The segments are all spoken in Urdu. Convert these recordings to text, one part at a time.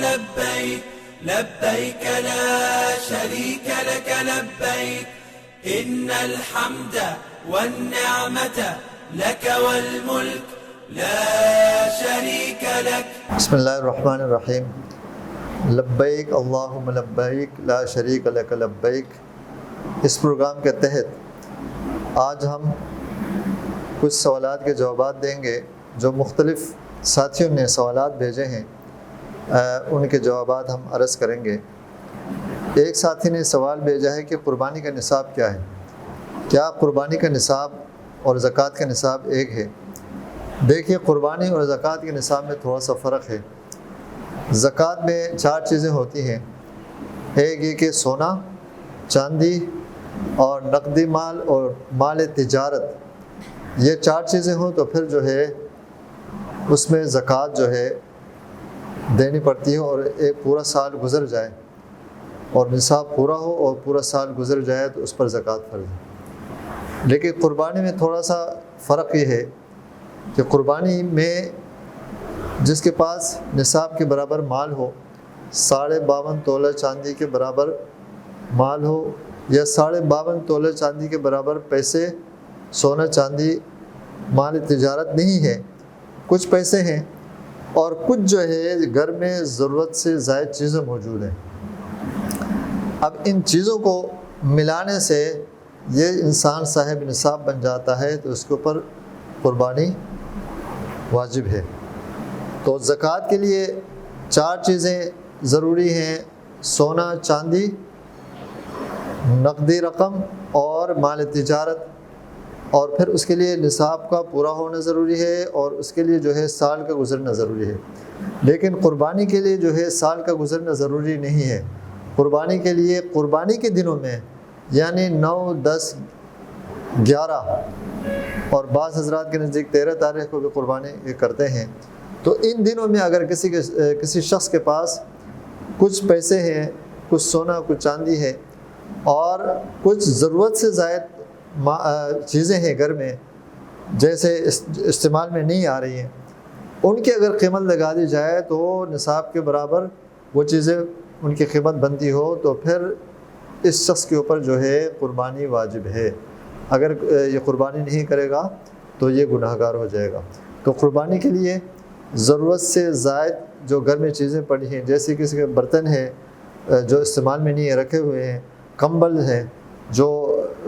لبيك لبيك لا شريك لك لبيك إن الحمد والنعمة لك والملك لا شريك لك. بسم اللہ الرحمن الرحیم. لبیک اللہم لبیک لا شریک لک لبیک. اس پروگرام کے تحت آج ہم کچھ سوالات کے جوابات دیں گے جو مختلف ساتھیوں نے سوالات بھیجے ہیں، ان کے جوابات ہم عرض کریں گے. ایک ساتھی نے سوال بھیجا ہے کہ قربانی کا نصاب کیا ہے؟ کیا قربانی کا نصاب اور زکوٰۃ کا نصاب ایک ہے؟ دیکھیے، قربانی اور زکوٰۃ کے نصاب میں تھوڑا سا فرق ہے. زکوٰۃ میں 4 چیزیں ہوتی ہیں. ایک یہ کہ سونا، چاندی اور نقدی مال اور مال تجارت، یہ 4 چیزیں ہوں تو پھر جو ہے اس میں زکوٰۃ جو ہے دینی پڑتی ہے، اور ایک پورا سال گزر جائے اور نصاب پورا ہو اور پورا سال گزر جائے تو اس پر زکوٰۃ فرض ہے. لیکن قربانی میں تھوڑا سا فرق یہ ہے کہ قربانی میں جس کے پاس نصاب کے برابر مال ہو، 52.5 تولہ چاندی کے برابر مال ہو، یا 52.5 تولہ چاندی کے برابر پیسے، سونا چاندی مال تجارت نہیں ہے، کچھ پیسے ہیں اور کچھ جو ہے گھر میں ضرورت سے زائد چیزیں موجود ہیں. اب ان چیزوں کو ملانے سے یہ انسان صاحب نصاب بن جاتا ہے، تو اس کے اوپر قربانی واجب ہے. تو زکوٰۃ کے لیے 4 چیزیں ضروری ہیں: سونا چاندی، نقدی رقم اور مال تجارت، اور پھر اس کے لیے نصاب کا پورا ہونا ضروری ہے اور اس کے لیے جو ہے سال کا گزرنا ضروری ہے. لیکن قربانی کے لیے جو ہے سال کا گزرنا ضروری نہیں ہے. قربانی کے لیے قربانی کے دنوں میں، یعنی 9، 10، 11 اور بعض حضرات کے نزدیک 13 تاریخ کو بھی قربانی کرتے ہیں. تو ان دنوں میں اگر کسی شخص کے پاس کچھ پیسے ہیں، کچھ سونا، کچھ چاندی ہے اور کچھ ضرورت سے زائد چیزیں ہیں گھر میں، جیسے استعمال میں نہیں آ رہی ہیں، ان کی اگر قیمت لگا دی جائے تو نصاب کے برابر وہ چیزیں ان کی قیمت بنتی ہو، تو پھر اس شخص کے اوپر جو ہے قربانی واجب ہے. اگر یہ قربانی نہیں کرے گا تو یہ گناہ گار ہو جائے گا. تو قربانی کے لیے ضرورت سے زائد جو گھر میں چیزیں پڑی ہیں، جیسے کسی کے برتن ہے جو استعمال میں نہیں رکھے ہوئے ہیں، کمبل ہیں جو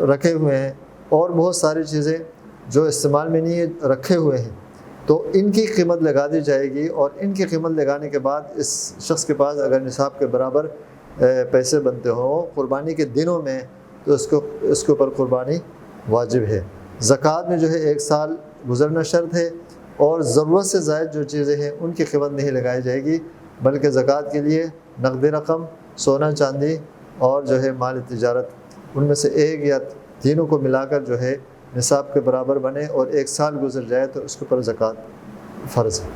رکھے ہوئے ہیں، اور بہت ساری چیزیں جو استعمال میں نہیں رکھے ہوئے ہیں، تو ان کی قیمت لگا دی جائے گی. اور ان کی قیمت لگانے کے بعد اس شخص کے پاس اگر نصاب کے برابر پیسے بنتے ہوں قربانی کے دنوں میں، تو اس کے اوپر قربانی واجب ہے. زکوٰۃ میں جو ہے 1 سال گزرنا شرط ہے، اور ضرورت سے زائد جو چیزیں ہیں ان کی قیمت نہیں لگائی جائے گی، بلکہ زکوٰۃ کے لیے نقد رقم، سونا چاندی اور جو ہے مال تجارت، ان میں سے ایک یا تینوں کو ملا کر جو ہے نصاب کے برابر بنے اور 1 سال گزر جائے تو اس کے اوپر زکوٰۃ فرض ہے.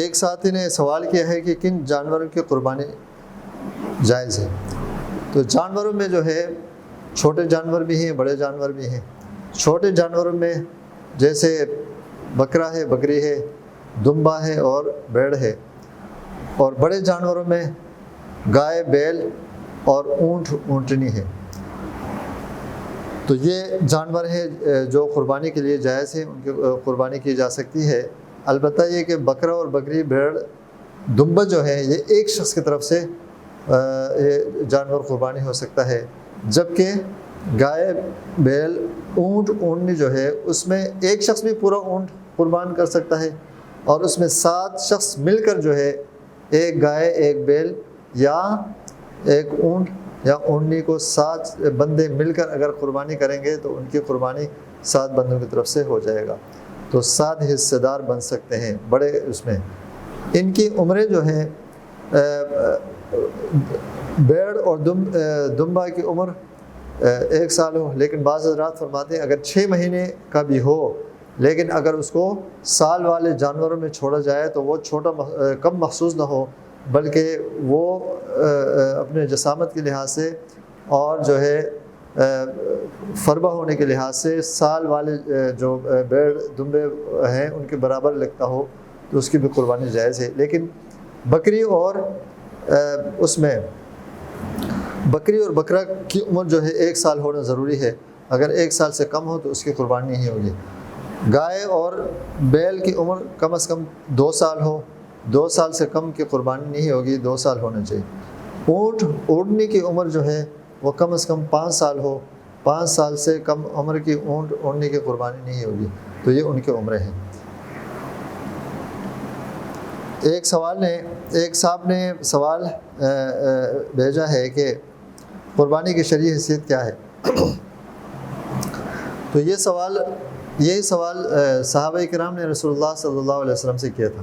ایک ساتھی نے سوال کیا ہے کہ کن جانوروں کی قربانی جائز ہے؟ تو جانوروں میں جو ہے چھوٹے جانور بھی ہیں، بڑے جانور بھی ہیں. چھوٹے جانوروں میں جیسے بکرا ہے، بکری ہے، دمبا ہے اور بھیڑ ہے. اور بڑے جانوروں میں گائے، بیل اور اونٹ، اونٹنی ہے. تو یہ جانور ہیں جو قربانی کے لیے جائز ہیں، ان کی قربانی کی جا سکتی ہے. البتہ یہ کہ بکرا اور بکری، بھیڑ، دمبا جو ہے یہ ایک شخص کی طرف سے یہ جانور قربانی ہو سکتا ہے، جبکہ گائے، بیل، اونٹ، اونٹنی جو ہے اس میں ایک شخص بھی پورا اونٹ قربان کر سکتا ہے، اور اس میں 7 شخص مل کر جو ہے ایک گائے، ایک بیل یا ایک اونٹ یا اونٹنی کو 7 بندے مل کر اگر قربانی کریں گے تو ان کی قربانی 7 بندوں کی طرف سے ہو جائے گا. تو 7 حصے دار بن سکتے ہیں بڑے اس میں. ان کی عمریں جو ہیں، بیڑ اور دمبا کی عمر 1 سال ہو، لیکن بعض حضرات فرماتے ہیں اگر 6 مہینے کا بھی ہو، لیکن اگر اس کو سال والے جانوروں میں چھوڑا جائے تو وہ چھوٹا کم محسوس نہ ہو، بلکہ وہ اپنے جسامت کے لحاظ سے اور جو ہے فربہ ہونے کے لحاظ سے سال والے جو بیڑ دمبے ہیں ان کے برابر لگتا ہو تو اس کی بھی قربانی جائز ہے. لیکن بکری اور اس میں بکری اور بکرا کی عمر جو ہے 1 سال ہونا ضروری ہے، اگر 1 سال سے کم ہو تو اس کی قربانی نہیں ہوگی۔ گائے اور بیل کی عمر کم از کم 2 سال ہو، 2 سال سے کم کی قربانی نہیں ہوگی، 2 سال ہونا چاہیے۔ اونٹ، اونٹنی کی عمر جو ہے وہ کم از کم 5 سال ہو، 5 سال سے کم عمر کی اونٹ اونٹنی کی قربانی نہیں ہوگی، تو یہ ان کے عمریں ہیں۔ ایک صاحب نے سوال بھیجا ہے کہ قربانی کی شرعی حیثیت کیا ہے؟ تو یہی سوال صحابہ کرام نے رسول اللہ صلی اللہ علیہ وسلم سے کیا تھا۔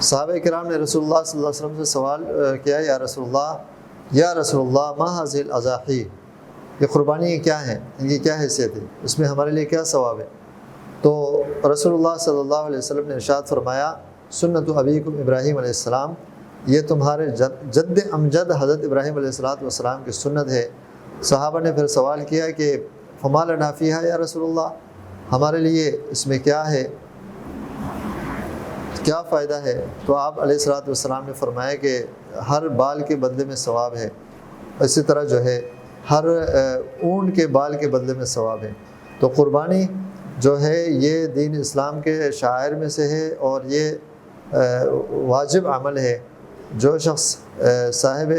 صحابہ کرام نے رسول اللہ صلی اللہ علیہ وسلم سے سوال کیا، یا رسول اللہ ما هذه الاضاحی، یہ قربانی کیا ہے، ان کی کیا حیثیت ہے، اس میں ہمارے لیے کیا ثواب ہے؟ تو رسول اللہ صلی اللہ علیہ وسلم نے ارشاد فرمایا، سنت ابیکم ابراہیم علیہ السلام، یہ تمہارے جد امجد حضرت ابراہیم علیہ السلام کی سنت ہے۔ صحابہ نے پھر سوال کیا کہ فما لنا فیہا یا رسول اللہ، ہمارے لیے اس میں کیا ہے، کیا فائدہ ہے؟ تو آپ علیہ السلام نے فرمایا کہ ہر بال کے بدلے میں ثواب ہے، اسی طرح جو ہے ہر اونٹ کے بال کے بدلے میں ثواب ہے۔ تو قربانی جو ہے یہ دین اسلام کے شعائر میں سے ہے، اور یہ واجب عمل ہے۔ جو شخص صاحب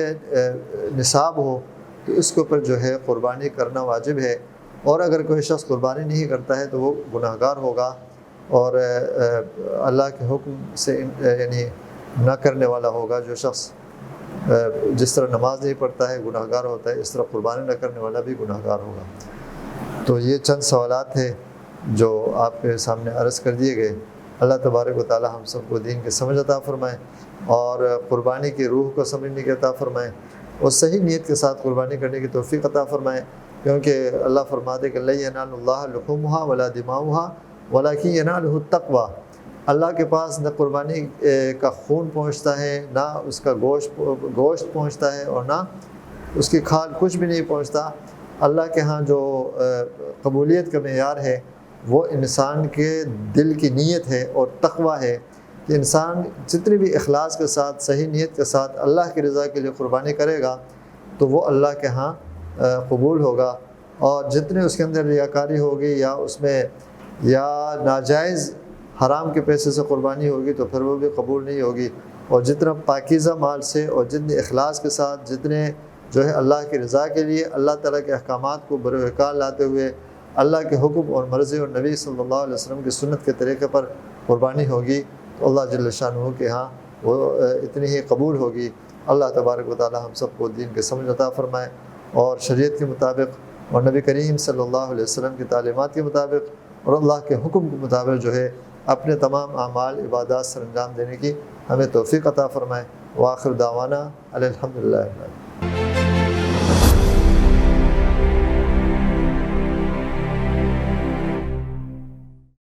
نصاب ہو تو اس کے اوپر جو ہے قربانی کرنا واجب ہے، اور اگر کوئی شخص قربانی نہیں کرتا ہے تو وہ گناہ گار ہوگا، اور اللہ کے حکم سے یعنی نہ کرنے والا ہوگا۔ جو شخص جس طرح نماز نہیں پڑھتا ہے گناہ گار ہوتا ہے، اس طرح قربانی نہ کرنے والا بھی گناہ گار ہوگا۔ تو یہ چند سوالات ہیں جو آپ کے سامنے عرض کر دیے گئے۔ اللہ تبارک و تعالی ہم سب کو دین کی سمجھ عطا فرمائے، اور قربانی کی روح کو سمجھنے کی عطا فرمائے، اور صحیح نیت کے ساتھ قربانی کرنے کی توفیق عطا فرمائے، کیونکہ اللہ فرماتے کہ لن ینال اللہ لحومها ولا دماؤها ولکن ینالہ التقوی، اللہ کے پاس نہ قربانی کا خون پہنچتا ہے، نہ اس کا گوشت پہنچتا ہے، اور نہ اس کی کھال، کچھ بھی نہیں پہنچتا۔ اللہ کے ہاں جو قبولیت کا معیار ہے وہ انسان کے دل کی نیت ہے اور تقوی ہے، کہ انسان جتنی بھی اخلاص کے ساتھ، صحیح نیت کے ساتھ اللہ کی رضا کے لیے قربانی کرے گا تو وہ اللہ کے ہاں قبول ہوگا، اور جتنے اس کے اندر ریاکاری ہوگی یا اس میں یا ناجائز حرام کے پیسے سے قربانی ہوگی تو پھر وہ بھی قبول نہیں ہوگی۔ اور جتنا پاکیزہ مال سے اور جتنے اخلاص کے ساتھ، جتنے جو ہے اللہ کی رضا کے لیے اللہ تعالیٰ کے احکامات کو بروقار لاتے ہوئے اللہ کے حکم اور مرضی اور نبی صلی اللہ علیہ وسلم کی سنت کے طریقے پر قربانی ہوگی تو اللہ جل شانہ کے ہاں وہ اتنی ہی قبول ہوگی۔ اللہ تبارک و تعالی ہم سب کو دین کے سمجھ عطا فرمائے، اور شریعت کے مطابق اور نبی کریم صلی اللہ علیہ وسلم کی تعلیمات کے مطابق اور اللہ کے حکم کے مطابق جو ہے اپنے تمام اعمال عبادات سر انجام دینے کی ہمیں توفیق عطا فرمائے۔ وآخر دعوانا الحمدللہ۔